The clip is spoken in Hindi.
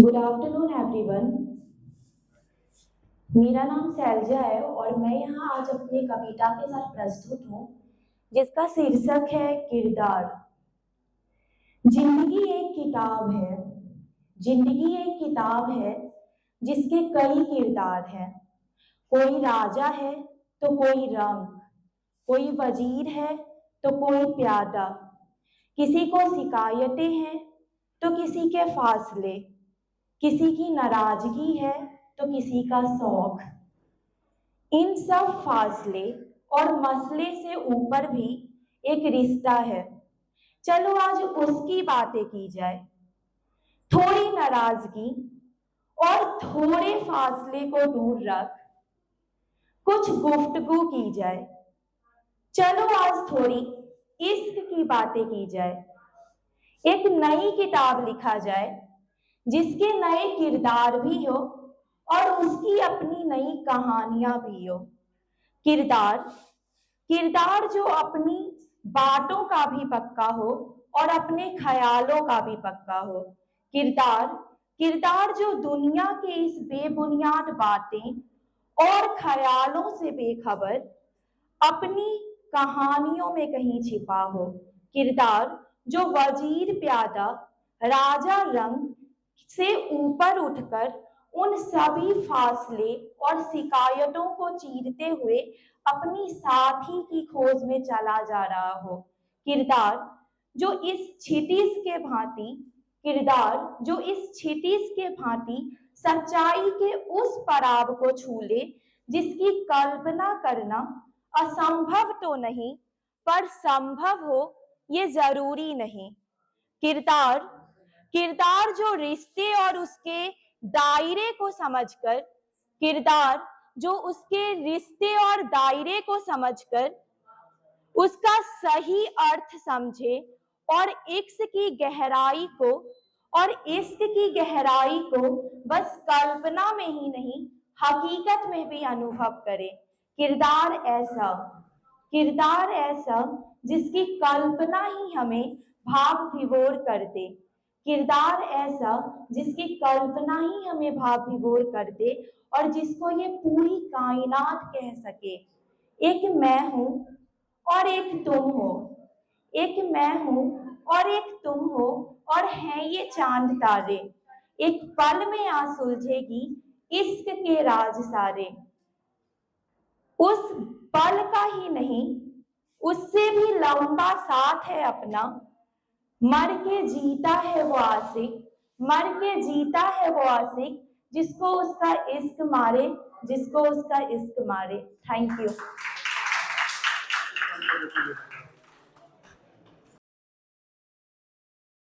Good afternoon everyone. मेरा नाम शैलजा है और मैं यहाँ आज अपनी कविता के साथ प्रस्तुत हूँ जिसका शीर्षक है किरदार। जिंदगी एक किताब है, जिंदगी एक किताब है जिसके कई किरदार हैं। कोई राजा है तो कोई रंग, कोई वजीर है तो कोई प्यादा, किसी को शिकायतें हैं तो किसी के फासले, किसी की नाराजगी है तो किसी का शौक। इन सब फासले और मसले से ऊपर भी एक रिश्ता है। चलो आज उसकी बातें की जाए। थोड़ी नाराजगी और थोड़े फासले को दूर रख कुछ गुफ्तगू की जाए। चलो आज थोड़ी इश्क की बातें की जाए। एक नई किताब लिखा जाए जिसके नए किरदार भी हो और उसकी अपनी नई कहानियां भी हो। किरदार किरदार जो अपनी बातों का भी पक्का हो और अपने ख्यालों का भी पक्का हो। किरदार किरदार जो दुनिया के इस बेबुनियाद बातें और ख्यालों से बेखबर अपनी कहानियों में कहीं छिपा हो। किरदार जो वजीर प्यादा राजा रंग से ऊपर उठकर उन सभी फासले और शिकायतों को चीरते हुए अपनी साथी की खोज में चला जा रहा हो। किरदार जो इस क्षितिज के भांति किरदार जो इस क्षितिज के भांति सच्चाई के उस पड़ाव को छू ले जिसकी कल्पना करना असंभव तो नहीं पर संभव हो ये जरूरी नहीं। किरदार किरदार जो रिश्ते और उसके दायरे को समझकर किरदार जो उसके रिश्ते और दायरे को समझकर उसका सही अर्थ समझे और इश्क की गहराई को बस कल्पना में ही नहीं हकीकत में भी अनुभव करे। किरदार ऐसा जिसकी कल्पना ही हमें भाव विभोर कर दे। किरदार ऐसा जिसकी कल्पना ही हमें भाव विभोर कर दे और जिसको ये पूरी कायनात कह सके। एक मैं हूं और एक तुम हो, एक मैं हूं और एक तुम हो और हैं ये चांद तारे। एक पल में आ सुलझेगी इश्क के राज सारे। उस पल का ही नहीं उससे भी लंबा साथ है अपना। मर के जीता है वो आशिक, मर के जीता है वो आशिक जिसको उसका इश्क मारे, जिसको उसका इश्क मारे। Thank you.